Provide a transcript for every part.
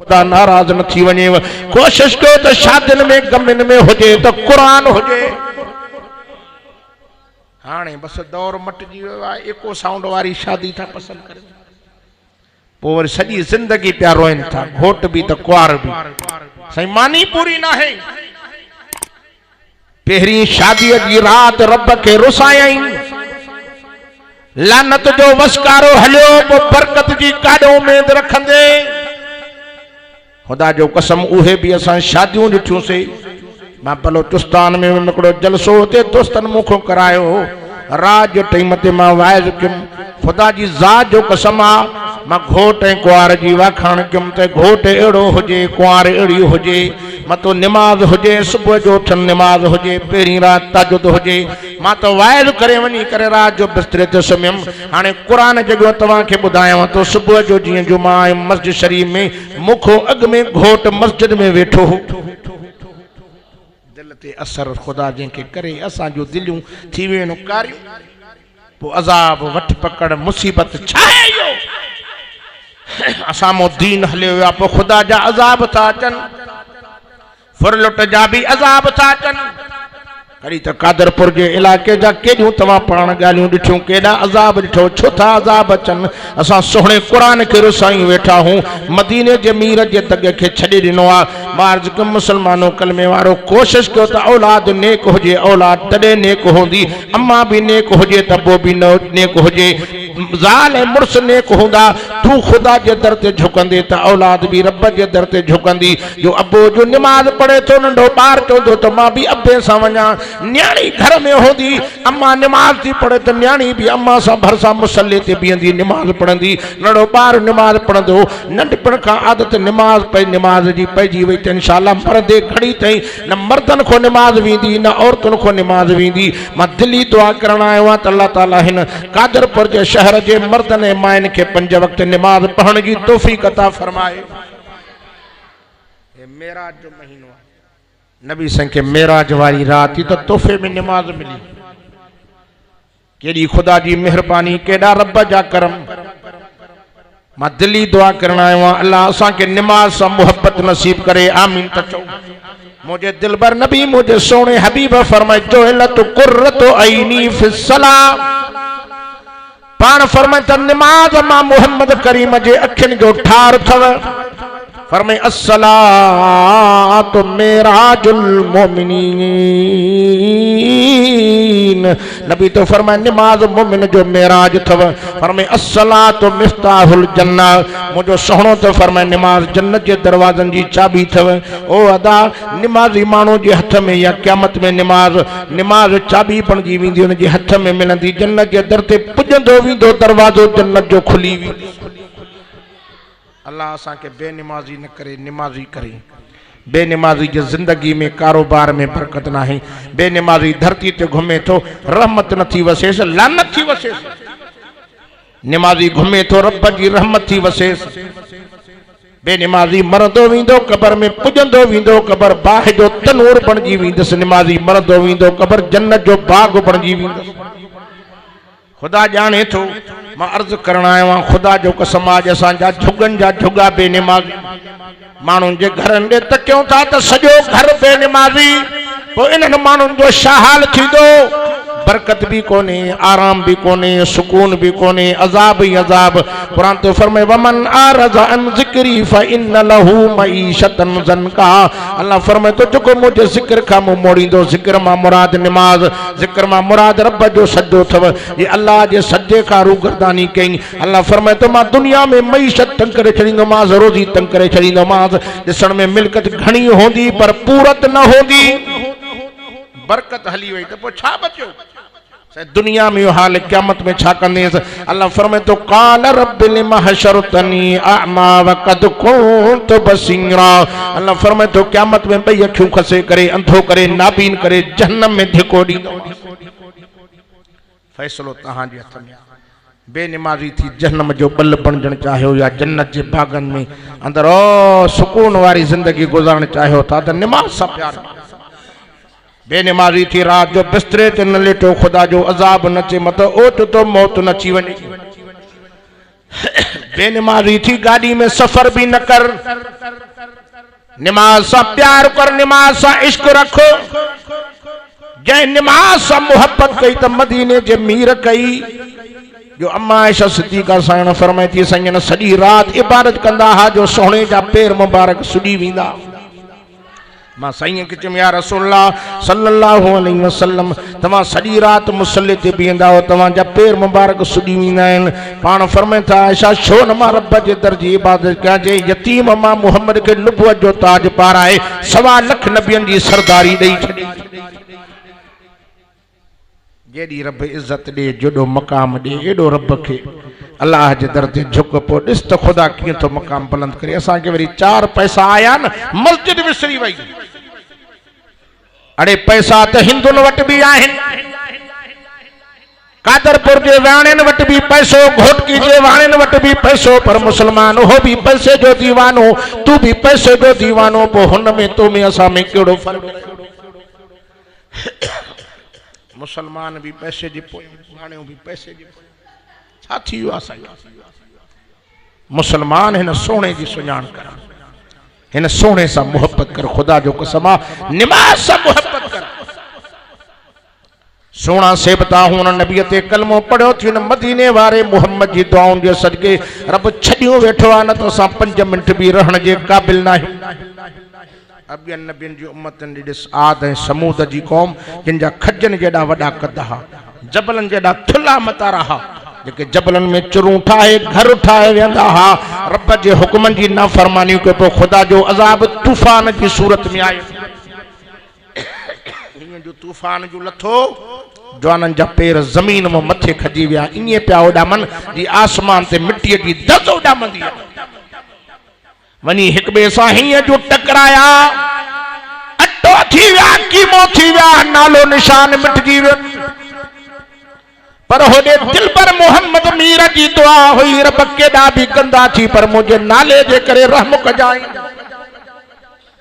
खुदा नाराज न थी वने। कोशिश कयो तो शादियुनि में गमिन में हुजे तो कुरान हुजे। हाणे बस दौर मटिजी वियो आहे, एको साउंड वारी शादी था पसंद करे, पोइ वरी सॼी जिंदगी पिया रोइनि था, घोट भी तो कुआर भी। साईं मानी पूरी ना है। पहिरीं शादीअ जी राति रब खे रुसायई, लानत जो वसकारो हलियो, पोइ बरकत जी काॾो उमेद रखंदे। खुदा जो कसम उहे भी असां शादियूं ॾिठियूंसीं। मां बलोचिस्तान में हिकिड़ो जलसो हुते दोस्तनि मूंखों करायो, रात जो टाइम ते मां वाइज़ कयुमि। खुदा जी ज़ात जो कसम आहे, मां घोट ऐं कुंवार जी वाखाण कयुमि त घोट अहिड़ो हुजे, कुंवार अहिड़ी हुजे, मतो निमाज़ हुजे, सुबुह जो उथनि निमाज़ हुजे, पहिरीं राति ताजुद हुजे। मां त वाइज़ करे वञी करे राति जो बिस्तरे ते सुम्हियमि। हाणे क़ुरान जॻह तव्हांखे ॿुधायांव थो, सुबुह जो जीअं जुमा आहे मस्जिद शरीफ़ में, मूंखों अॻु में घोट मस्जिद में वेठो हो। दिल ते असर खुदा जंहिंखे करे असांजो दिलियूं थी वेयूं कारियूं, पोइ अज़ाब वठ पकड़ मुसीबत छा आहे इहो? असां मो दीन हलियो वियो आहे, पोइ खुदा जा अज़ाब था अचनि, फुरलुट जा भी अज़ाब था अचनि। कड़ी तो कादरपुर के इलाके जा केॾियूं तव्हां पाण ॻाल्हियूं ॾिठियूं, केॾा अज़ाब ॾिठो, छो था अज़ाब अचनि? असां सुहिणे क़ुरान खे रुसायूं वेठा हूं, मदीने जे मीर जे तग खे छॾे ॾिनो आहे। मार्ज कम मुसलमानो कलमे वारो कोशिश कयो त औलाद नेक हुजे, औलाद तॾहिं नेक हूंदी, अम्मा भी नेक हुजे त पोइ भी नेक हुजे, ज़ाल ऐं मुड़ुस नेक हूंदा। तू खुदा जे दर ते झुकंदे त औलाद भी रब जे दर ते झुकंदी। जो अबो जो निमाज़ पढ़े थो, नंढो ॿार चवंदो त मां भी अब्बे सां वञा। न्याणी घर में होंदी, अम्मा निमाज़ थी पढ़े तो न्याणी भी अम्मा सां भरसा मुसल्ले ते बीहंदी, निमाज़ पढ़ंदी। नंढो ॿार निमाज़ पढ़ंदो, नंढपण खां आदत निमाज़ पई, निमाज़ जी पइजी वई त इंशाअल्लाह मरदे घड़ी ताईं न मर्दन को निमाज़ वेंदी, न औरतुन को निमाज़ वेंदी। मां दिली दुआ करण आयो आहियां त अल्लाह ताला हिन कादरपुर जे शहर जे मर्दन ऐं माइन खे 5 वक्त निमाज़ पढ़ण जी तौफ़ीक़ अता फरमाए। मेराज जो महीनो आहे, नबी संग के मेराज वाली रात ही तो तोहफे में नमाज मिली। केड़ी खुदा जी मेहरबानी, केड़ा रब जा करम। मां दिली दुआ करन आयो आं, अल्लाह असां के नमाज से मोहब्बत नसीब करे, आमीन त चओ। मुझे दिलबर नबी मुझे सोने हबीब फरमाए, जो इल्लत कुर्रतु ऐनी फिस्सला, पान फरमाए त नमाज मां मोहम्मद करीम जे अखिन जो ठार थव। फरमाए अस्सलातु मेराजुल मोमिनीन, नबी तो फरमाए नमाज मोमिन जो मेराज थव। फरमाए अस्सलातु मिफ्ताहुल जन्ना, मुझो सोहणो तो फरमाए नमाज जन्नत जे दरवाजन जी चाबी थव। ओ अदा नमाजी मानो जे हथ में या क़यामत में नमाज चाबी बणजी वेंदी, उन जे हथ में मिलंदी, जन्नत जे दर ते पुजंदो वेंदो, दरवाजो जन्नत जो खुली वेंदो। अल्लाह असां के बेनमाजी न करे, नमाजी करे। बेनमाजी की जिंदगी में कारोबार में बरकत ना है। बेनमाजी धरती ते घूमे तो रहमत न थी वसेस, लानत थी वसेस। नमाजी घूमे तो रब की रहमत थी वसेस। बेनमाजी मरंदो वेंदो, कबर में पुजंदो वेंदो, कबर बाह जो तनूर बणजी वेंदस। नमाजी मरंदो वेंदो, कबर जन्नत जो बाग बणजी वेंदस। खुदा जाने तो मां अर्ज करण आयो आं, खुदा जो कसम आज असांजा झुगन जा झुगा बेनमाज़ी माण्हुनि जे घरनि ॾे तकियूं था त सॼो घर बेनमाज़ी, पोइ इन्हनि माण्हुनि जो छा हाल थींदो? बरकत भी कोने, आराम भी कोने, सुकून भी कोने, अजाब ही अजाब। कुरान तो फरमाए वमन आरज़ा अन ज़िक्री फ़इन्न लहू मईशतन ज़नका। अल्लाह फरमाए तो जो मुझे जिक्र का मुंह मोड़ींदो, जिक्र मां मुराद नमाज, जिक्र मां मुराद रब जो सजदो थव। ये अल्लाह जे सजे का रूगरदानी कई। अल्लाह फरमाए तो मां दुनिया में मईशत तंग करे छड़ींदोमांसि, रोज़ी तंग करे छड़ींदोमांसि। ॾिसण में मिल्कत घणी होंदी पर पूरत न होंदी, बरकत हली वही तो छा बचो? दुनिया में हाल क़यामत में छा कंदेस? अल्लाह फरमाए तो काल रब्बि लिमा हशरतनी अअमा वक़द कुन्तु बसीरा। अल्लाह फरमाए तो क़यामत में बई अखियूं खसे करे, अंधो करे, नाबीन करे जहन्नम में धिको ॾींदो। फैसलो तहां जे हथ में। बेनमाजी थी जहन्नम जो बल बणजण चाहियो या जन्नत जे बागन में अंदर ओ सुकून वारी जिंदगी गुजारण चाहियो था त नमाज सां प्यार। बेनमाजी थी रात जो बिस्तरे ते न लेटो, खुदा जो अजाब न चे मत ओच तो मौत न अची वञे। बेनमाजी थी गाड़ी में सफर भी न कर, नमाज सा प्यार कर, नमाज सा इश्क रखो। जै नमाज सा मोहब्बत कई तो मदीने जे मीर कई। जो अम्मा आयशा सिद्दीका साईं फरमाए थी साईं सॼी रात इबादत कंदा हा जो सोने जा पैर मुबारक सुॾी वेंदा। मां साईं खे चयुमि या रसूलल्लाह सल्लल्लाहु अलैहि वसल्लम तव्हां सॼी रात मुसल्ले ते बीहंदा हो, तव्हांजा पैर मुबारक सुॾी वेंदा आहिनि। पाण फरमाए था आयशा छो न मां रब जे दर जी इबादत कयां, जे यतीम मां मुहम्मद खे नुबुवत जो ताज पाराए 1.25 लख नबियनि जी सरदारी ॾेई छॾी। जेॾी रब इज्जत ॾे, जोॾो मक़ाम ॾे, एॾो रब खे अल्लाह जे दर ते झुक पो ॾिस त ख़ुदा कीअं थो मक़ाम बुलंद करे। असांखे वरी 4 पैसा आया न, मस्जिद विसरी वई। अड़े पैसा त हिंदुनि वटि बि आहिनि, कादरपुर जे वाणियुनि वटि बि पैसो, घोटकी जे वाणियुनि वटि बि पैसो, पर मुसलमान हो भी पैसे जो दीवानो, तू भी पैसे जो दीवानो। पोइ हुन में तो में असां में कहिड़ो फ़र्क़ु? मुसलमान भी पैसे जे पोइ, वाणियूं भी पैसे जे पोइ। छा थी वियो आहे? मुसलमान हिन सोने जी सुञाण कर, हिन सोने सां मोहब्बत कर। ख़ुदा जो कसम आहे नमाज सां मोहब्बत कर। सोना सेबता हुन नबीअ ते कलमो पढ़ियो थी, न मदीने वारे मुहम्मद जी दुआउनि जे सदके रब छॾियो वेठो आहे, न त असां 5 मिंट बि रहण जे क़ाबिल न आहियूं। अबियन नबियन जी उम्मतन ॾिस आद ऐं समूद जी क़ौम जिन जा खजन जेॾा वॾा कद हा, जबलन जेॾा थुल्हा मतारा हा, जेके जबलन में चुरूं ठाहे घर ठाहे वेंदा हा, रब जे हुक्मनि जी नाफ़रमानी के पोइ ख़ुदा जो अज़ाब तूफ़ान जी सूरत में आयो। हीअं जो तूफ़ान जो लथो, जवाननि जा पैर ज़मीन में मथे खजी विया, ईअं पिया उॾामनि जी आसमान ते मिटीअ जी दज़ उॾामंदी आहे। वनी हिक ॿिए सां हीअं जो टकराया, अटो थी विया, कीमो थी विया, नालो निशान मिटजी वियो। पर होॾे दिलबर मोहम्मद मीर जी दुआ हुई, रब केॾा बि गंदा थी पर मुंहिंजे नाले जे करे रहम कजाई।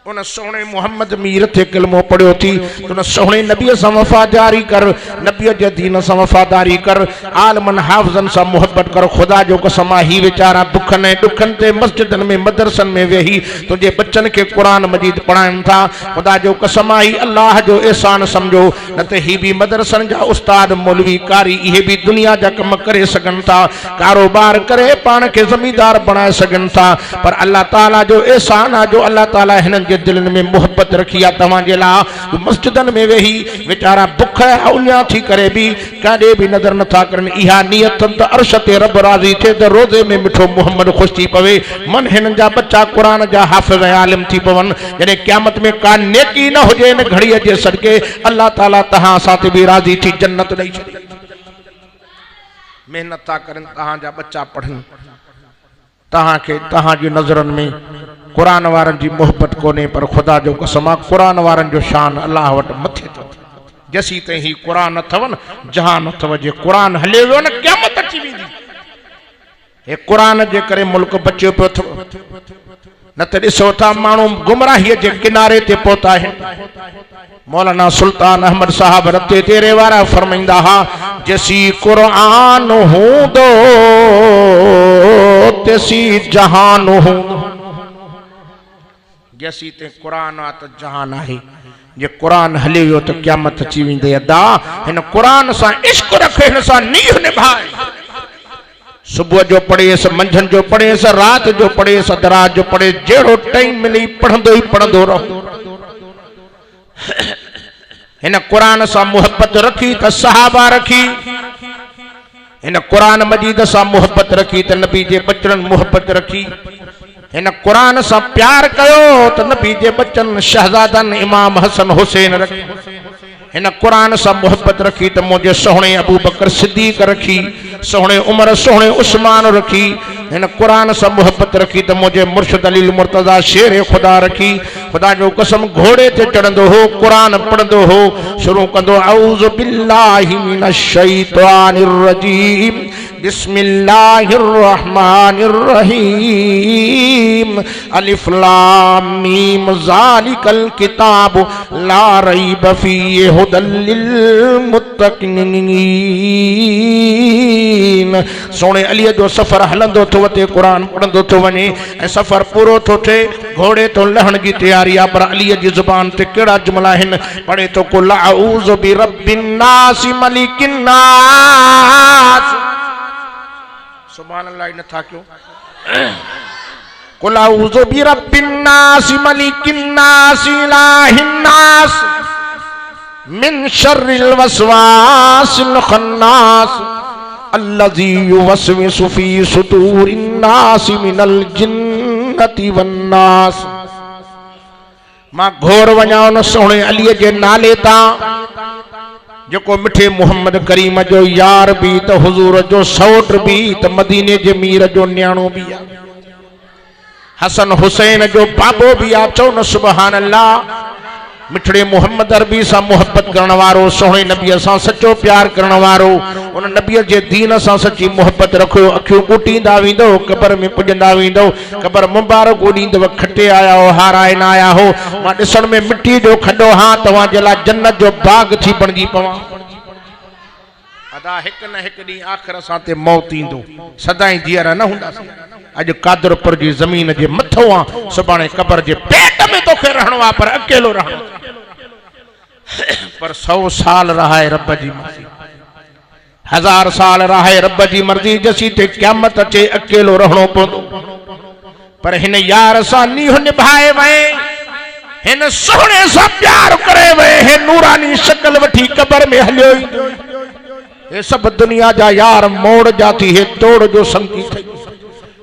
उन सोने मोहम्मद मीर थे कलमो पढ़ियो थी, उन सोने नबीअ सां वफ़ादारी कर, नबीअ जे दीन सां वफ़ादारी कर, आलमन हाफ़िज़न सां मोहब्बत कर। ख़ुदा जो कसम आहे, ही वीचारा बुखनि ऐं ॾुखनि ते मस्जिदनि में मदरसनि में वेही तुंहिंजे बच्चनि खे क़ुरान मजीद पढ़ाइनि था। ख़ुदा जो कसम आहे, अल्लाह जो एहसान समझो, न त ही बि मदरसनि जा उस्ताद मौलवी कारी इहे बि दुनिया जा कम करे सघनि था, कारोबार करे पाण खे ज़मींदार बणाए सघनि था, पर अल्लाह ताला जो एहसान आहे जो अल्लाह ताला हिननि दिलनि में मोहब्बत रखी आहे तव्हांजे लाइ। मस्जिदनि में वेही वीचारा बुख उञा थी करे बि काॾे बि नज़र नथा करनि। इहा नियत त अर्श ते रब राज़ी थिए त रोज़े में मिठो मोहम्मद ख़ुशि थी पवे। मन हिननि जा बच्चा क़ुरान जा हाफ़िज़ ऐं आलिम थी पवनि। जॾहिं क़यामत में का नेकी न हुजे इन घड़ीअ जे सदके अल्लाह ताला तव्हां सां ते बि राज़ी थी जन्नत ॾेई छॾे। महिनत था करनि, तव्हांजा बच्चा पढ़नि, तव्हांखे तव्हांजी नज़रनि में कुरान वारनि जी मोहब्बत कोन्हे, पर ख़ुदा जो कसम आहे कुरान वारनि जो शान अल्लाह वटि मथे थो। जसी ताईं ही कुरान अथव न जहान अथव, जे कुरान हले वियो न क़यामत अची वेंदी। हे कुरान जे करे मुल्क बचियो पियो अथव, न त ॾिसो था माण्हू गुमराहीअ जे किनारे ते पहुता आहिनि। मौलाना सुल्तान अहमद साहब रते तेरे वारा फरमाईंदा हा, जसी कुरान हूंदो तेसी जहान हूंदो। जैसी ते कुरान आ त जहान आहे। जे कुरान हले वियो त क़यामत अची वेंदी। अदा हिन कुरान सां इश्क रख, हिन सां नीह निभाए। सुबुह जो पढ़ेसि, मंझंदि जो पढ़ेसि, राति जो पढ़ेसि, अधु राति जो पढ़े, जहिड़ो टाइम मिले पढ़ंदो ई पढ़ंदो रहो। हिन कुरान सां मोहब्बत रखी त सहाबा रखी, हिन कुरान मजीद सां मोहब्बत रखी त नबी जे बचड़नि मोहब्बत रखी, हिन कुरान सां प्यार कयो त नबी जे बचन शहजादन इमाम हसन हुसैन रखी, हिन कुरान सां मोहब्बत रखी त मुंहिंजे सोहणे अबू बकर सिद्दीक रखी, सोहणे उमर सोहणे उस्मान रखी, हिन कुरान सां मोहब्बत रखी त मुंहिंजे मुर्शिद अली मुर्तज़ा शेर खुदा रखी। खुदा जो कसम घोड़े ते चढ़ंदो हो कुरान पढ़ंदो हो शुरू कंदो औज़ु बिल्लाहि मिनश शैतानिर रजीम बिस्मिल्लाहिर रहमानिर रहीम अलिफ लाम मीम ज़ालिकल किताब ला रैब फीहि हुदल लिल मुत्तक़ीन। सोने अली जो सफ़र हलंदो थो वते कुरान पढ़ंदो थो वञे ऐं सफ़र पूरो थो थिए घोड़े तो लहण जी तैयारी आहे पर अली जी ज़ुबान ते कहिड़ा जुमला आहिनि पढ़े तो कुल अऊज़ु बिरब्बिन नास मलिकिन नास सुभान अल्लाह नथा क्यों कुल अऊज़ु बिरब्बिन नास मलिकिन नास इलाहिन नास मिन शर्रिल वसवासिल खन्नास अल्लज़ी युवस्विसु फी सुदूरिन नास मिनल जिन्नति वन्नास। मां घोर वञा उन सोहणे अलीअ जे नाले तां जेको मिठे मोहम्मद करीम जो यार भी त हुजूर जो सौट भी त मदीने जे मीर जो न्याणो भी आ हसन हुसैन जो बाबो भी आ चो न सुभान अल्लाह। मिठड़े मोहम्मद अरबी सा मोहब्बत करने वारो सोहणे नबी सा सच्चो प्यार करने वारो उन नबी जे दीन सा सच्ची मोहब्बत रखो अखियों कुटींदा वेंदो कबर में पुजंदा वेंदो कबर मुबारक उडींदव खटे आया हो हाराए न आया हो मां ॾिसण में मिट्टी जो खड्डो हां तव्हां जे लाइ जन्नत जो बाग थी बणजी पवां अदा हिक न हिक डी आखिर सां ते मौत ईंदो सदाई जीअर न हुंदासीं अज कादरपुर जी जमीन जे मथो आ सुभाणे कबर जे पेट में तोखे रहणो आ पर अकेलो रहणो पर 100 साल रहाए रब जी मर्जी 1000 साल रहाए रब जी मर्जी जसी ते क़यामत अचे अकेलो रहणो पवंदो पर हिन यार सां नीह निभाए वए हिन सोहणे सां प्यार करे वए हे नूरानी शक्ल वठी कबर में हलियो ये सब दुनिया जा यार मोड़ जाती है तोड़ जो संगी थई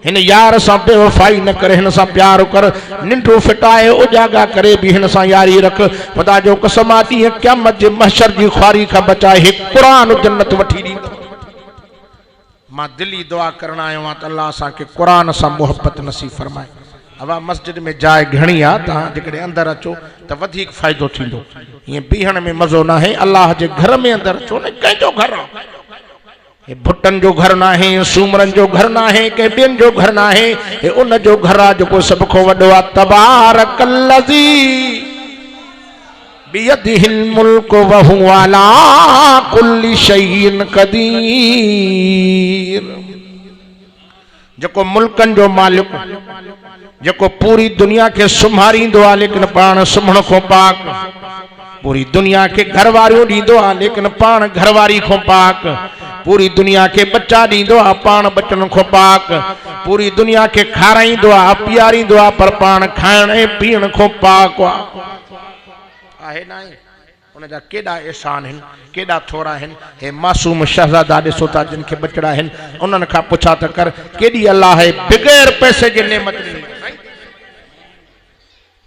हिन यार सां बेवफाई न करे हिन सां प्यार कर निंडो फिटाए उजागा करे भी हिन सां यारी रख खुदा जो कसम आती है क़यामत जे महशर जी ख्वारी का बचाए हे कुरान जन्नत वठी दी मां दिली दुआ करण आयो आ त अल्लाह असां के कुरान सां मोहब्बत नसीब फरमाए। हवा मस्जिद में जाए घणी आ ता जेकॾहिं अंदर अचो त वधीक फ़ाइदो थींदो ये बीहण में मज़ो ना है अल्लाह जे घर में अंदर अचो न कंहिंजो घर आ ये भुट्टन जो घर ना है सूमरन जो घर ना है के बेन जो घर ना है ये उन जो घर आ जो सब खो वडो आ तबारकल्लज़ी बियदिहिल मुल्क व हुवा अला कुल्लि शैइन कदीर। जको मुल्कन जो मालिक जको पूरी दुनिया के सुम्हारींदो आ लेकिन पाण सुम्हण को पाक पूरी दुनिया के घरवारियों दींदो आ लेकिन पाण घरवारी को पाक पूरी दुनिया के बच्चा दींदो आ पाण बच्चन को पाक पूरी दुनिया के खाराईंदो आ पियारींदो आ पर पाण खाइण ऐं पीअण को पाक आहे ना उन जा केड़ा एहसान हैं केड़ा थोड़ा हैं हे मासूम शहजादा ॾिसो था जिन के बचड़ा हैं उन्हनि खां पुछा त कर केड़ी अल्लाह है बगैर पैसे जे नेमत ॾिनी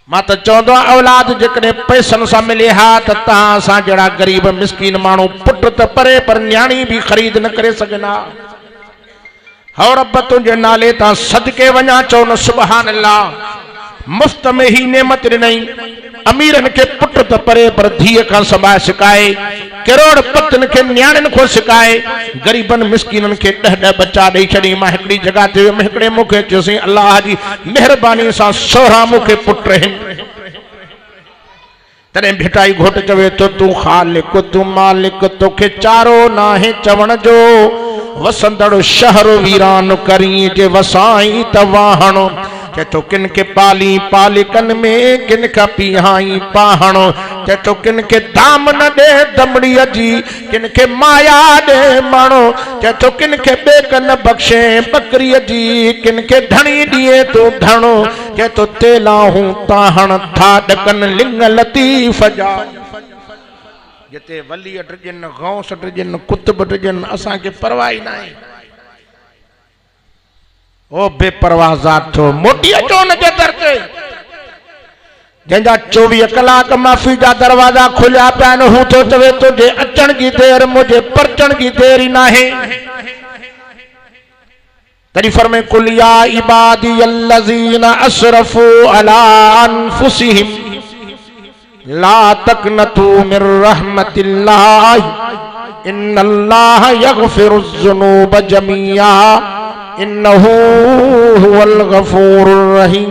मां त चवंदो औलाद जेकॾहिं पैसनि सां मिले हा त तव्हां सां जहिड़ा गरीब मिसकीन माण्हू पुट त परे पर न्याणी भी ख़रीद न करे सघंदा हौ रब तुंहिंजे नाले तां सदके वञा चओ न सुभान अल्लाह मुफ्त में ही नेमत ॾिनई अमीरन के पुट त परे पर धीअ खां संभाए सिकाए करोड़पतिन के न्याणिन को सिकाए गरीबन मिसकीनन के 10 बच्चा ॾेई छॾी मां हिकड़ी जगह ते हिकड़े मूंखे चयोसीं अल्लाह जी मेहरबानी सां सोहरा मूंखे पुट आहिनि तॾहिं भिटाई घोट चवे तो तू खालिक तू मालिक तोखे चारो नाहे चवण जो वसंदड़ शहर वीरान करी जे वसाई त वाहणो चे तो किन के पाली पालिकन में किन का पिहाई पाहणो चे तो किन के दाम न दे दमड़ी जी किन के माया दे मानो चे तो किन के बेकन बख्शे बकरी जी किन के धनी दिए तो धणो चे तो तेला हूं ताहण था डकन लिंग लतीफ जा जते वली अटजन गौस अटजन कुतुब अटजन असा के परवाह ना है ओ बेपरवाह जात थो मोटी अचो न जे दर ते जंहिंजा 24 कलाक माफ़ी जा दरवाजा खुलिया पिया आहिनि हू थो चवे तुंहिंजे अचण जी देर मुंहिंजे परचण जी देर ई नाहे तरी फरमाए कुल या इबादी अल्लज़ीना असरफू अला अनफुसिहिम ला तक़नतू मिर रहमतिल्लाह इन्नल्लाह यग़फ़िरुज़्ज़ुनूब जमीआ इन्नहू हुवल गफ़ूरुर रहीम।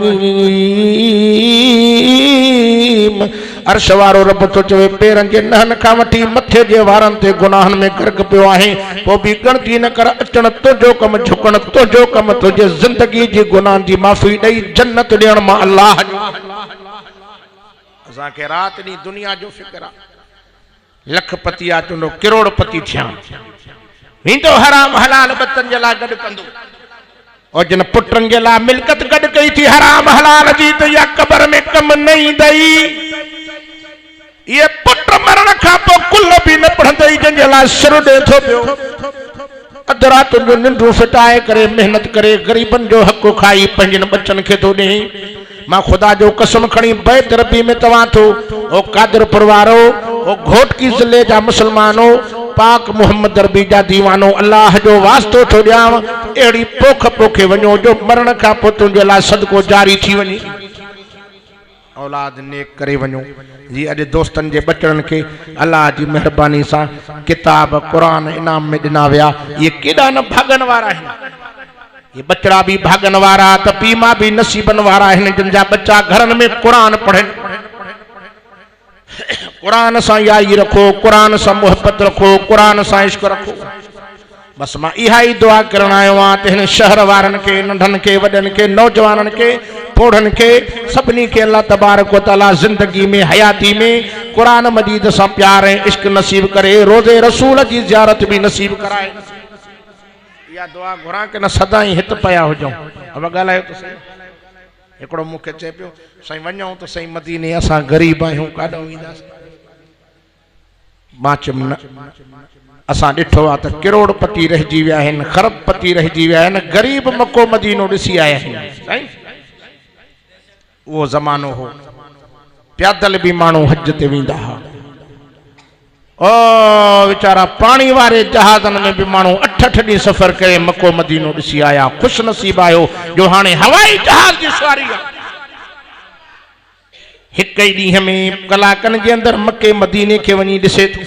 अर्श वारो रब तो चवे पेरन जे नहन खां वठी मथे जे वारन ते गुनाहन में गर्क पियो आहे पोइ बि गिणती न कर अचण तुंहिंजो कम झुकण तुंहिंजो कम तुंहिंजे ज़िंदगी जी गुनाहन जी माफ़ी ॾेई जन्नत ॾियण मां अल्लाह जो। असांखे राति ॾींहुं दुनिया जो फिक्र आहे लखपति आहे चवंदो करोड़पति थियां वेंदो हराम हलाल बतन जे लाइ गॾु कंदो और जिन पुटनि जे लाइ मिल्कत गॾु कई थी हराम हलाल जी त इहा क़बर में कम न ईंदई। ये पुट मरण खां पोइ कुल बि न पढ़ंदई जंहिंजे लाइ सिर ॾे थो पियो अधु राति जो निंड फिटाए करे मेहनत करे ग़रीबनि जो हक़ खाई पंहिंजनि बचनि खे थो ॾे। मां ख़ुदा जो कसम खणी बैत रबी में तव्हां थो ओ कादिरपुर वारो ओ घोटकी ज़िले जा मुसलमानो पाक मोहम्मद अरबी जा दीवानो अल्लाह जो वास्तो थो ॾियांव अहिड़ी पोख पोखे वञो जो मरण खां पोइ तुंहिंजे लाइ सदको जारी थी वञे औलाद नेक करे वञो। जी अॼु दोस्तनि जे बचड़नि खे अल्लाह जी महिरबानी सां किताब क़ुरान इनाम में ॾिना विया इहे केॾा न भागन वारा आहिनि। ये बचड़ा भी भागन वारा त पीउ मां भी नसीबन वारा आहिनि जिन जा बच्चा घरनि में क़ुरान पढ़नि क़ुरान सां यारी रखो क़ुरान सां मोहब्बत रखो क़ुरान सां इश्क रखो। बस मां इहा ई दुआ करण आयो आहियां त हिन शहर वारनि खे नंढनि खे वॾनि खे नौजवाननि खे पोढ़नि खे सभिनी खे अल्लाह तबारक व तआला ज़िंदगी में हयाती में क़ुरान मजीद सां प्यार ऐं इश्क नसीब करे रोज़े रसूल जी ज़ियारत भी नसीब कराए। या दुआ घुरा के न सदाई हित पया हुजूं। अब ॻाल्हायो त सही हिकिड़ो मूंखे चए पियो साईं वञूं त सही मदीने असां ग़रीब आहियूं काॾों ईंदासीं। मां चयुमि न असां ॾिठो आहे त करोड़पति रहिजी विया आहिनि खरबपति रहिजी विया आहिनि ग़रीब मको मदीनो ॾिसी आया आहिनि। साईं उहो ज़मानो हो पैदल भी माण्हू हज ते वेंदा हुआ ओ वीचारा पानी वारे जहाज़न में भी माण्हू 8-8 ॾींहं सफ़र करे मको मदीनो ॾिसी आया खुश नसीब आयो जो हाणे हवाई जहाज जी सवारी आहे। हिक ई ॾींहं में कलाकनि जे अंदरि मके मदीने खे वञी ॾिसे थो।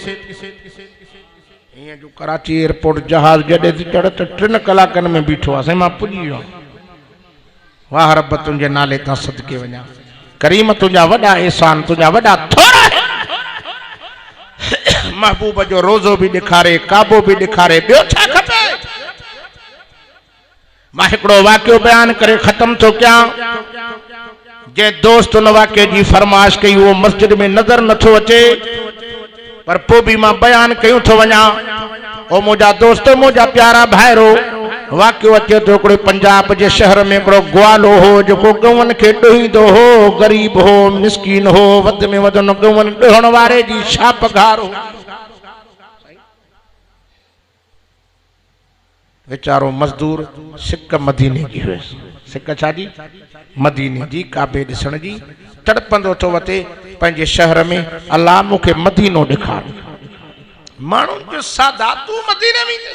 हीअं जो कराची एयरपोर्ट जहाज जॾहिं थी चढ़ त 3 कलाकनि में बीठो आहे साईं मां पुॼी वियो वाह रब तुंहिंजे नाले तां सदके वञा करीम तुंहिंजा वॾा एहसान तुंहिंजा वॾा थोरा महबूब जो रोज़ो भी ॾेखारे काबो भी ॾेखारे ॿियो छा खपे। मां हिकिड़ो वाक़ियो बयान करे ख़त्म थो कयां जे दोस्त उन वाक़े जी फरमाइश कई वो मस्जिद में नज़र नथो अचे पर पोइ भी मां बयान कयूं थो वञा। ओ मुंहिंजा दोस्त मुंहिंजा प्यारा भाइरो वाक़ियो अचे तो हिकिड़े पंजाब जे शहर में हिकिड़ो ग्वालो हो जेको गऊंनि खे ॾोहींदो हो ग़रीब हो मिसकीन हो वध में वधि हुन गऊंनि ॾोहण वारे जी छा पघार हो। वीचारो मजदूर सिक मदीने जी हुयसि सिक छा जी मदीने जी काबे ॾिसण जी तड़पंदो थो वते पंहिंजे शहर में अल्लाह मूंखे मदीनो ॾेखार। माण्हुनि जो सादा तूं मदीने वेंदे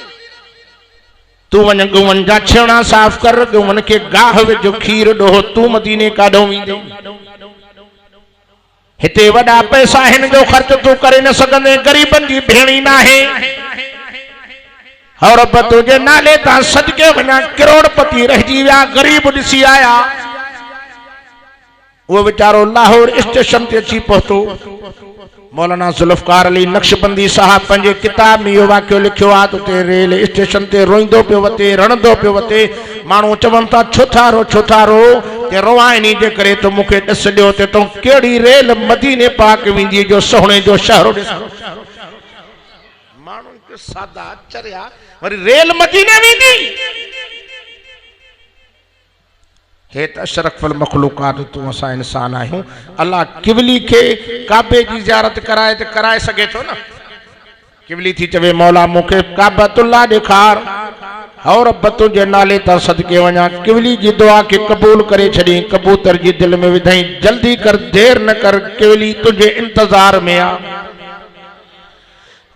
तूं वञ गऊंनि जा छेणा साफ़ कर गऊंनि खे गाह विझ खीर ॾोह तूं मदीने काॾों वेंदे। हिते वॾा पैसा आहिनि जो ख़र्च तूं करे न सघंदे ग़रीबनि जी भेणी न आहे और रब तुंहिंजे नाले तां सदके वञा करोड़पति रहिजी विया ग़रीब ॾिसी आया। वो वीचारो लाहौर स्टेशन ते अची पहुतो। मौलाना जुल्फकार अली नक्शबंदी साहब पंहिंजे किताब में इहो वाक़ियो लिखियो आहे त उते रेल स्टेशन ते रोईंदो पियो वते रणंदो पियो वते माण्हू चवनि था छो था रो ते रोआ इन्ही जे करे तो मूंखे ॾिस ॾियो ते तूं कहिड़ी रेल मदीने पाक वेंदी जो सोहणे जो शहर ॾिस। माण्हुनि खे सादा चरिया वरी रेल मदीने वेंदी हे त अशरफुल मखलूकात तूं असां इंसान आहियूं। अल्लाह किवली के काबे जी ज़ियारत कराए त कराए सघे थो न। किवली थी चवे मौला मूंखे काबतुल्लाह ॾेखार और रब तुंहिंजे नाले तां सदके वञा किवली जी दुआ खे क़बूल करे छॾी कबूतर जी दिलि में विधई जल्दी कर देर न कर किवली तुंहिंजे इंतज़ार में आ।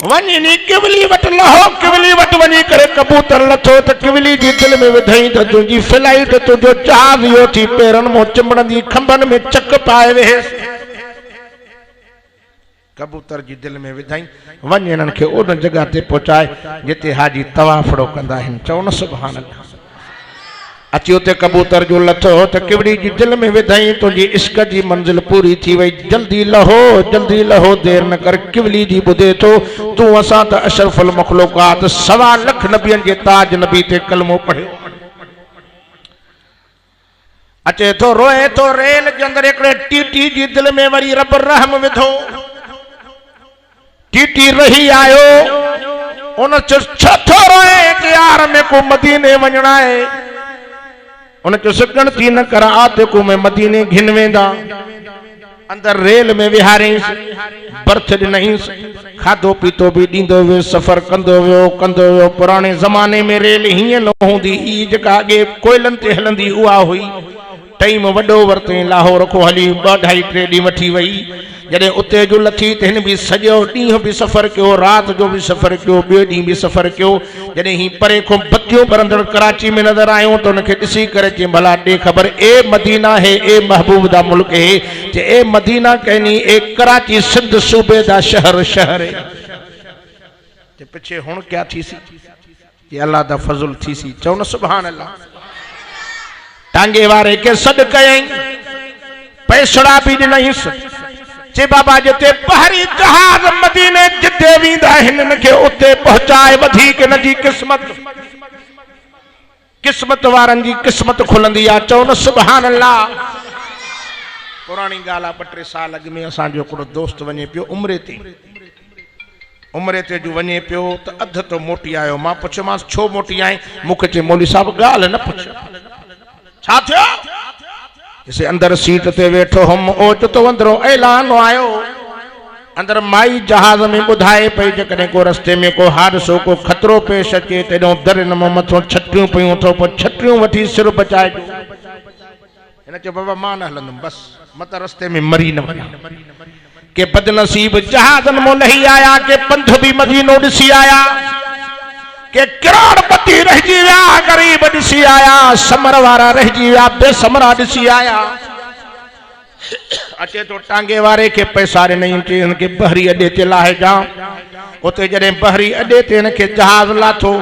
वनी किवली वट लहो किवली वट वनी करे कबूतर लथो त किवली जी दिल में विधई त तुझी फ्लाइट तुझो जहाज यो थी पेरन मो चिमड़ंदी खंबन में चक पाए वेस कबूतर जी दिल में विधई वन इन्हनि खे उन जगह ते पहुचाए जिते हाजी तवाफड़ो कंदा आहिनि चओ न सुभान अल्लाह अची उते कबूतर जो लथो त किवड़ी जी दिल में विधई तुझी इश्क जी मंजिल पूरी थी वई जल्दी लहो देर न कर किवली जी ॿुधे थो तू असां त अशरफुल मखलूकात 1.25 लाख नबियन जे ताज नबी ते कलमो पढ़ियो अचे थो रोए थो रेल जे अंदर एकड़े टीटी जी दिल में वरी रब रहम विधो टीटी रही आयो उन छथो रोए कि यार में को मदीने वञणा है उन चो सिकण थी न कर आते को मैं मदीने घिन वेंदा अंदर रेल में विहारेस बर्थ ॾिनईस खाधो पीतो भी ॾींदो वियो सफ़र कंदो वियो पुराने ज़माने में रेल हीअं न हूंदी ई जेका अॻे कोयलनि ते हलंदी उहा हुई टाइम वॾो वरितई लाहौर को हली 2-2.5 ॾींहं वठी वई जॾहिं उते जो लथी त हिन बि सॼो ॾींहुं बि सफ़र कयो राति जो बि सफ़र कयो ॿियो ॾींहुं बि सफ़र कयो जॾहिं ही परे खां बतियूं ॿरंदड़ कराची में नज़र आयूं त उनखे ॾिसी करे चई भला ॾे ख़बर ए मदीना है ए महबूब दा मुल्क है जे ए मदीना कहनी ए कराची सिंध सूबे दा शहर है ते पिछे हुण क्या थी सी कि अल्लाह दा फज़ल थी सी चओ न सुभान अल्लाह टांगे वारे के सॾ कयई पैसड़ा भी ॾिनईस चे बाबा जिते बहरी जहाज मदीने जिते वींदा हिननि खे उते पहुचाए वधीक न जी किस्मत वारनि जी किस्मत खुलंदी आहे चओ न सुभान अल्लाह पुरानी ॻाल्हि आहे 2-3 साल अॻु में असांजो हिकिड़ो दोस्त वञे पियो उमरे ते जो वञे पियो त अध तो मोटी आयो मां पुछियोमांसि छो मोटी आहीं मूंखे चई मौलवी साहब ॻाल्हि न पुछ छा थियो इसे अंदर सीट ते वेठो हम ओच तो अंदरों ऐलान आयो अंदर माई जहाज में बुधाए पई जकने को रस्ते में को हादसो को खतरो पेश अचे तेनो दर न मथो छटियूं पयूं थो पर छटियूं वठी सिर बचाए इन के बाबा मान हलंदम बस मत रस्ते में मरी न वञा के बदनसीब जहाजन मो नहीं आया के पंथ भी मदीनो ॾिसी आया के करोड़पति रहिजी विया गरीब ॾिसी आया समर वारा रहिजी विया बेसमरा ॾिसी आया अचे तो टांगे वारे के पैसा ॾिनई चई उनके बहरी अड्डे ते लाहे जा उते जॾहिं बहरी अड्डे ते इनके जहाज लाथो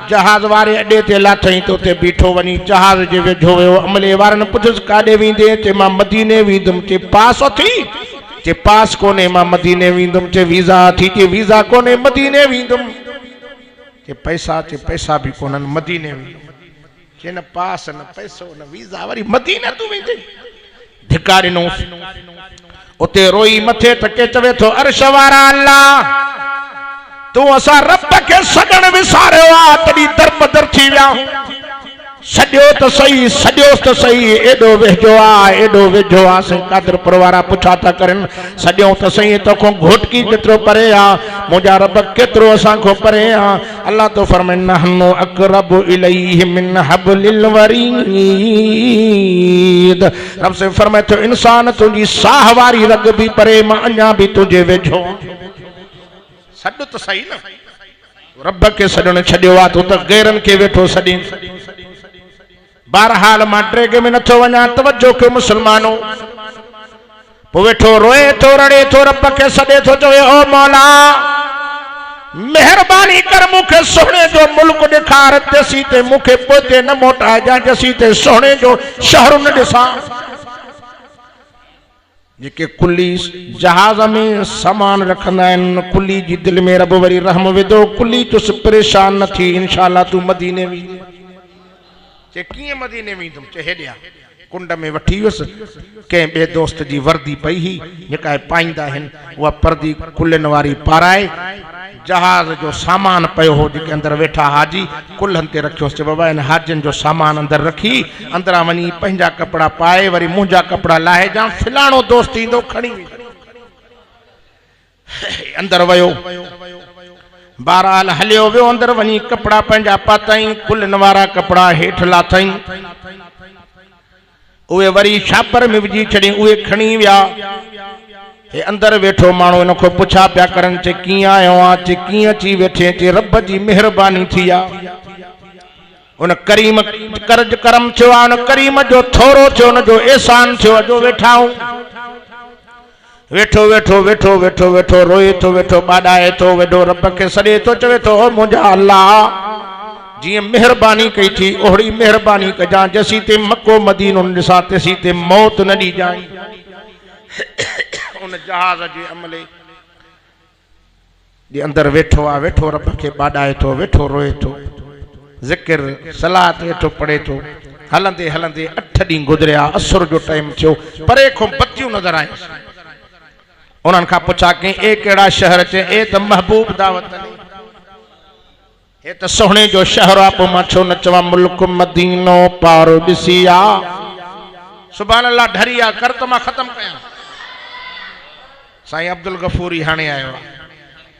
जहाज वारे अड्डे ते लाथई तो उते बीठो वञी जहाज जे वेझो वियो अमले वारनि पुछियुसि काॾे वेंदे चई मां मदीने वेंदुमि चई पास अथी चई पास कोन्हे मां मदीने वेंदुमि चई वीज़ा अथी चई वीज़ा कोन्हे मदीने वेंदुमि चे पैसा भी कोनन मदीने में चे न पास न पैसो न वीज़ा वरी मदीने तू वेंदे धिकारी नो उते रोई मथे टके चवे थो अर्श वारा अल्लाह तू असा रब के सगण विसारियो आ तडी दरबदर थी विया सॼो त सही एडो वेझो आ से कादर परवारा पुछा था करन सॼो त सही तोखो घोटकी केतिरो परे आ मुंहिंजा रब केतिरो असां खो परे आ अल्लाह तो फरमाए नहनु अक़रबु इलैहि मिन हब्लिल वरीद रब से फरमाए तो इंसान तुंहिंजी साह वारी रग भी परे मां अञा भी तुझे वेझो सॾ त सही न रब के सॾण छॾियो आ तो त गैरन के वेठो सॾी बहरहाल मां ट्रेग में नथो वञा तवज्जो कयो मुसलमानो पोइ वेठो रोए थो रड़े थो रब खे सॾे थो चवे ओ मौला मेहरबानी कर मूंखे सोने जो मुल्क ॾेखार तेसी ते मूंखे पोइते न मोटाए जा जसी ते सोने जो शहर न ॾिसां जेके कुली जहाज में सामान रखंदा आहिनि कुली जी दिल में रब वरी रहम विधो कुली चुस परेशान न थी इंशाअल्लाह तू मदीने वेंदी चे कीअं मदीने वेंदुमि चे हेॾिया कुंड में वठी वियुसि कंहिं ॿिए दोस्त जी वर्दी पई ही जेका पाईंदा आहिनि उहा पर्दी कुल्हनि वारी पाराए जहाज जो सामान पियो हो जेके अंदर वेठा हाजी कुल्हनि ते रखियोसि चए बाबा इन हाजियुनि जो सामान अंदर रखी अंदरां वञी पंहिंजा कपिड़ा पाए वरी मुंहिंजा कपिड़ा लाहे जा फिलाणो दोस्त ईंदो खणी अंदर वयो बहरहाल हलियो वियो अंदर वञी कपड़ा पंहिंजा पातई कुल्हनि वारा कपड़ा हेठि लाथई उहे वरी छापर में विझी छॾी उहे खणी विया हे अंदर वेठो माण्हू इन को पुछा पिया करन चे कीअं आयो आ चे कीअं अची वेठे चे रब जी मेहरबानी थी आ उन करीम कर्ज करम थियो आ उन करीम जो थोरो थियो उन जो एहसान थियो जो वेठाऊं वेठो वेठो वेठो वेठो वेठो रोए तो वेठो बाडाए तो वेठो रब के सडे तो चवे तो ओ मुंहिंजा अल्लाह जी मेहरबानी कई थी ओहड़ी मेहरबानी कजा जसी ते मक्को मदीनो ॾिसां तेसी ते मौत न ॾी जाई उन जहाज जे अमले जे अंदर वेठो आ वेठो रब के बाडाए तो वेठो रोए तो जिक्र सलात वेठो पढ़े तो हलंदे हलंदे 8 ॾींहं गुजरिया असर जो टाइम थियो परे खो बत्तियूं नजर आयूं उन्हनि खां पुछा कई ए कहिड़ा शहर चे ए त महबूब दावत हे त सोहणे जो शहर आ पोइ मां छो न चवां मुल्क मदीनो पारो ॾिसी आ सुभान अल्लाह ढरी आ कर त मां ख़त्म कयां साईं अब्दुल गफूरी हाणे आयो आहे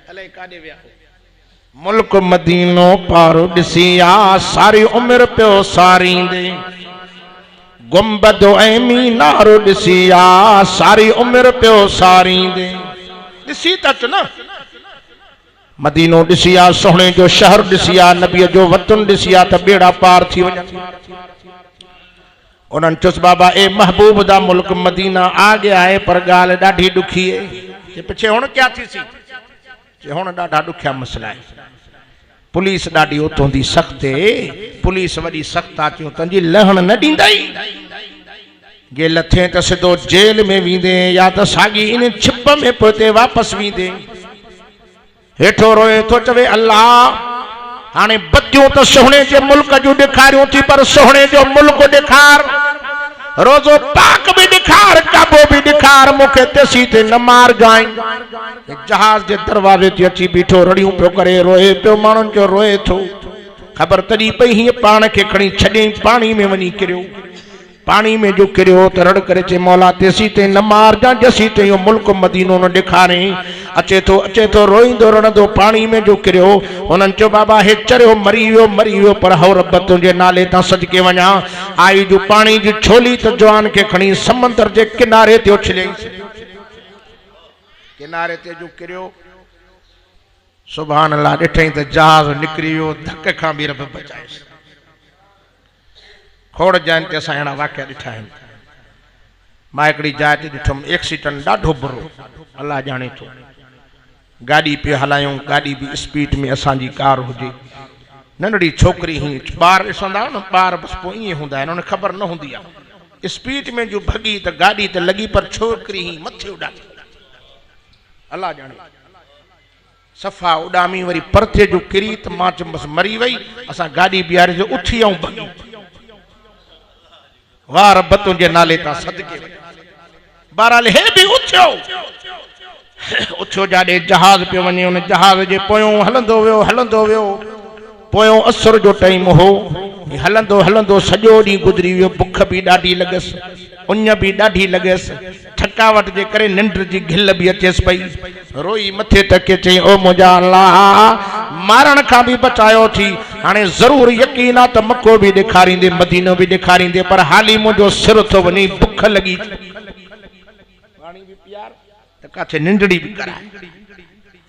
अलाए काॾे विया मुल्क मदीनो पारो ॾिसी आ सारी उम्र पियो सारींदे गुंबद ऐं मीनारो ॾिसी आ सारी उम्र पियो सारींदे ॾिसी त अच न मदीनो ॾिसी आ सोहणे जो शहर ॾिसी आ नबीअ जो वतन ॾिसी आ त बेड़ा पार थी वञनि उन्हनि चुस बाबा ए महबूब दा मुल्क मदीना आ गया है पर ॻाल्हि ॾाढी ॾुखी है पिछे हुण क्या थी सी हुण ॾाढा ॾुखिया मसला है पुलिस ॾाढी उतों दी सख्त है पुलिस वॾी सख्त आ चयो तंहिंजी लहण न ॾींदई जे लथे त सिधो जेल में वींदे या त साॻी इन छिप में पोते वापस वींदे हेठो रोए तो चवे अल्लाह हाने बत्तियों तो सोहणे जे मुल्क जो ॾेखारियूं थी पर सोहणे जो मुल्क ॾेखार रोज़ो पाक भी ॾेखार काबो भी ॾेखार मूंखे तेसी ते न मार जाई जहाज जे दरवाजे ते अची बीठो रड़ियूं पियो करे रोए पियो माण्हुनि जो रोए थो ख़बर तॾहिं पई हीअं पाण खे खणी छॾे पाणी में वञी किरियो पानी में जो किरियो त रड़ करे चे मौला तेसी ते न मार जा जसी ते यो मुल्क मदीनो न ॾेखारे अचे तो रोईंदो रड़ंदो पानी में जो किरियो उन्हनि चयो बाबा हे चरियो मरी वियो पर हो रब तुंहिंजे नाले तां सदके वञा आई जो पानी जी छोली त जवान खे खणी समंदर जे किनारे ते उछलियईं किनारे ते जो किरियो सुभान अल्लाह ॾिठईं त जहाज निकिरी वियो धक खां बि रब बचाएसि खोड़ जान ते असां अहिड़ा वाक़िया ॾिठा आहिनि मां हिकिड़ी जाइ ते ॾिठुमि एक्सीडेंट ॾाढो बुरो अल्लाह ॼाणे थो गाॾी पियो हलायूं गाॾी बि स्पीड में असांजी कार हुजे नंढड़ी छोकिरी हीअं ॿार ॾिसंदा न ॿार बसि पोइ ईअं हूंदा आहिनि उन ख़बर न हूंदी आहे स्पीड में जो भॻी त गाॾी त लॻी पर छोकिरी हीअं मथे उॾामी अल्लाह ॼाणे सफ़ा उॾामी वरी परथे जो किरी त मां चयुमि बसि मरी वई असां गाॾी बीहारे जो उथी ऐं भॻियूं वाह रब तुंहिंजे नाले तां सदके बहरहाल हे बि उथियो जाॾे जहाज पियो वञे उन जहाज जे पोयों हलंदो वियो पोयों असर जो टाइम हो हलंदो हलंदो सॼो ॾींहुं गुज़री वियो बुख बि ॾाढी लॻसि उञ बि ॾाढी लॻसि थकावट जे करे निंड जी घिल बि अचेसि पई रोई मथे टके चई ओ मुंहिंजा अल्लाह मारण खां बि बचायो थी हाणे ज़रूर यकीन आहे त मको बि ॾेखारींदे मदीनो बि ॾेखारींदे पर हाली मुंहिंजो सिर थो वञे बुख लॻी पाणी बि पीआर त काथे निंडड़ी बि कराए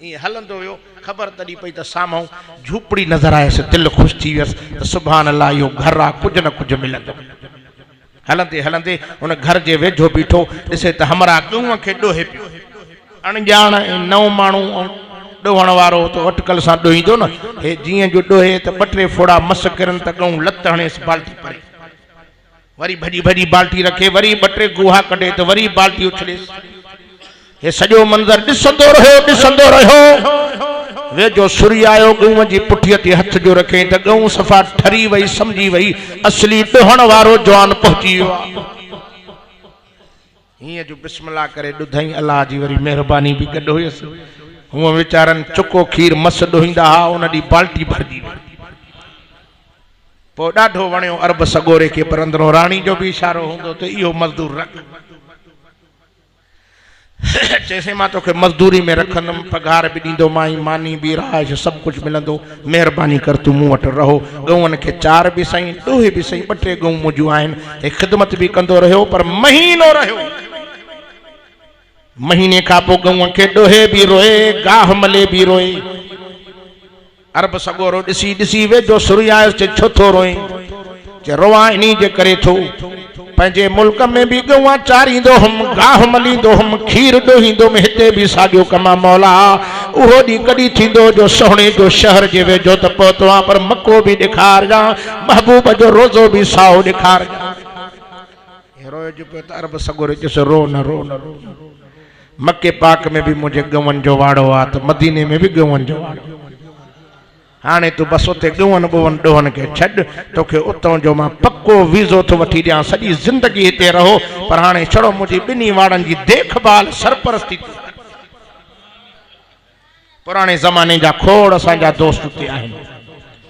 ईअं हलंदो वियो ख़बर तॾहिं पई त साम्हूं झूपड़ी नज़र आयसि दिलि ख़ुशि थी वियसि त सुभान अल्लाह इहो घर आहे कुझु न कुझु मिलंदो हलंदे हलंदे उन घर जे वेझो बीठो ॾिसे त हमरा ॻऊं खे ॾोहे पियो अणॼाण ऐं नओं माण्हू ॾोहण वारो त अटकल सां ॾोहींदो न हे जीअं जो ॾोहे त ॿ टे फोड़ा मस किरनि त ॻऊं लत हणेसि बाल्टी परे वरी भॼी भॼी बाल्टी रखे वरी ॿ टे गुहा कढे त वरी बाल्टी उछलेसि हे सॼो मंज़र ॾिसंदो रहियो वेझो सुरी आयो ॻऊं जी पुठीअ ते हथ जो रखे त ॻऊं सफ़ा ठरी वई सम्झी वई असली ॾोहण वारो जवान पहुची वियो आहे हीअं जो बिस्मिल्लाह करे ॾुधई अल्लाह जी वरी महिरबानी बि गॾु हुयसि हूअं वीचारनि चुको खीर मस ॾोहींदा हुआ उन ॾींहुं बाल्टी भरिजी पोइ ॾाढो वणियो अरब सगोरे खे पर अंदरों राणी जो बि इशारो हूंदो त इहो मज़दूर रख चैसे मां तोखे मज़दूरी में रखंदुमि पघार बि ॾींदो माई मानी बि रहाइश सभु कुझु मिलंदो महिरबानी कर तूं मूं वटि रहो ॻऊंनि खे चार बि सही ॾोहे बि सही ॿ टे ॻऊं मुंहिंजूं आहिनि हे ख़िदमत बि कंदो रहियो पर महीनो रहियो महीने का पो गऊं के डोहे भी रोए गाह मले भी रोए। अरब सगोरो दिसी दिसी वे जो सुरियास चे छोथो रोए चे रोआ इनी जे करे थो पंजे मुल्क में भी गऊं चारींदो हम गाह मलींदो हम खीर डोहींदो में हिते भी सागियो कमा मौला उहो दी कदी थींदो जो सोहणे जो शहर जे वे जो त पहुतो पर मक्को भी दिखार जा महबूब जो रोजो भी साओ दिखार जा। रोए जो पे अरब सगोरे जो रो न रो न रो मक्के पाक में भी मुझे गवन जो वाड़ो आ तो मदीने में भी गवन जो वाड़ो हाने तू बस उते गवन बोवन डोहन के छड तोखे उतों जो मां पक्को वीज़ो तो वठी दियां सॼी जिंदगी हिते रहो पर हाने छड़ो मुझी बिनी वाड़न जी देखभाल सरपरस्ती पुराने ज़माने जा खोड़ असांजा दोस्त उते आहिनि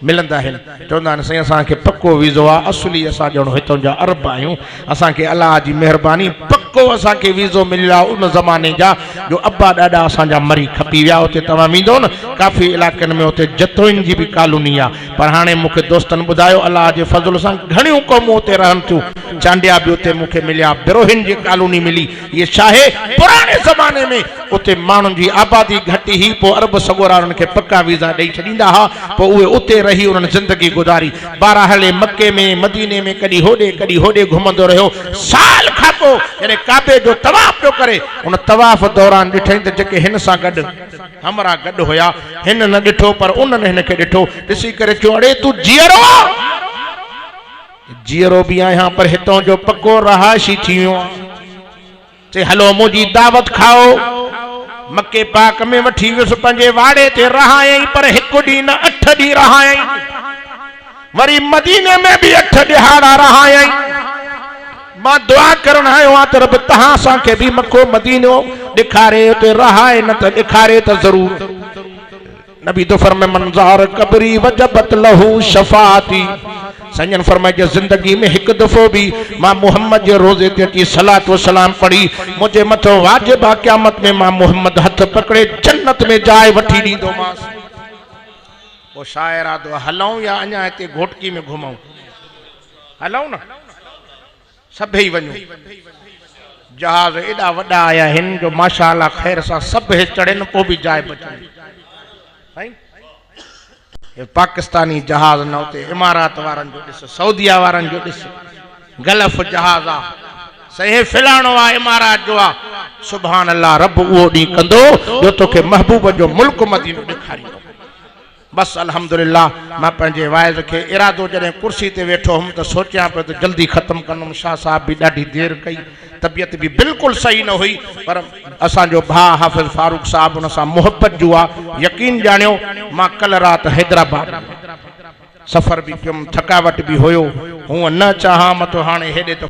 मिलंदा आहिनि चवंदा आहिनि साईं असांखे पक्को वीज़ो आहे असली असां ॼणो हितां जा अरब आहियूं असांखे अलाह जी महिरबानी पक्को असांखे वीज़ो मिलियो आहे उन ज़माने जा जो अब्बा ॾाॾा असांजा मरी खपी विया उते तव्हां वेंदो न काफ़ी इलाइक़नि में उते जतोइन जी बि कॉलोनी आहे पर हाणे मूंखे दोस्तनि ॿुधायो अलाह जे फज़ल सां घणियूं क़ौमूं उते रहनि थियूं चांडिया भी उते मूंखे मिलिया बिरोहिन जी कॉलोनी मिली ये छाहे पुराने ज़माने में उते माण्हुनि जी आबादी घटी ही पोइ अरब सगोरा उन्हनि खे पक्का वीज़ा ॾेई छॾींदा हुआ पोइ उहे उते रही उन्हनि ज़िंदगी गुज़ारी बहरहाल मक्के में मदीने में कॾहिं होॾे घुमंदो रहियो साल खां पोइ यानी काबे जो तवाफ़ पियो करे उन तवाफ़ दौरान ॾिठई त जेके हिन सां गॾु हमरा गॾु हुया हिन न ॾिठो पर उन्हनि हिन खे ॾिठो ॾिसी करे चयो अड़े तूं जीअरो भी आहियां पर हितों जो पक्को रहायशी थी वियो चे हलो मुझी दावत खाओ मक्के पाक में वठी वियुसि पंहिंजे वाड़े ते रहायई पर हिकु ॾींहुं न 8 ॾींहं रहायई वरी मदीने में भी 8 ॾिहाड़ा रहायई मां दुआ करण आयो आ त रब तहां असांखे भी मक्को मदीनो ॾेखारे उते रहाए न त ॾेखारे त ज़रूर नबी तो फरमाए मंजार कबरी वजबत लहू शफाती संजन फरमाए जो जिंदगी में एक दफो भी मां मोहम्मद के रोजे ते अची सलात व सलाम पढ़ी मुझे मथो वाजिब आ क़यामत में मां मोहम्मद हथ पकड़े जन्नत में जाए वठी दींदो मास वो शायर आदो हलऊं या अञा इते घोटकी में घुमऊं हलऊं ना सभई वञो जहाज एडा वडा आया हिन जो माशाअल्लाह खैर सा सब चढ़न पो भी जाए बचन पाकिस्तानी जहाज न उते इमारात वारन जो दिस सऊदिया वारन जो दिस गल्फ जहाज आ सही फिलाणो आ इमारात जो आ सुभान अल्लाह रब वो डी कंदो जो तोखे महबूब जो मुल्क मदीनो दिखारियो बस अल्हम्दुलिल्लाह मैं पंजे वाइज के इरादो जने कुर्सी ते बैठो हम तो सोचा पे तो जल्दी खत्म करनम शाह साहब भी ढाडी देर कई तबियत भी बिल्कुल सही न हुई पर असा जो भा हाफिज फारूक साहब उन सा मोहब्बत जो आ यकीन जानियो मां कल रात हैदराबाद सफर भी कम थकावट भी होयो हूं न चाहा मतो हाने हेडे तो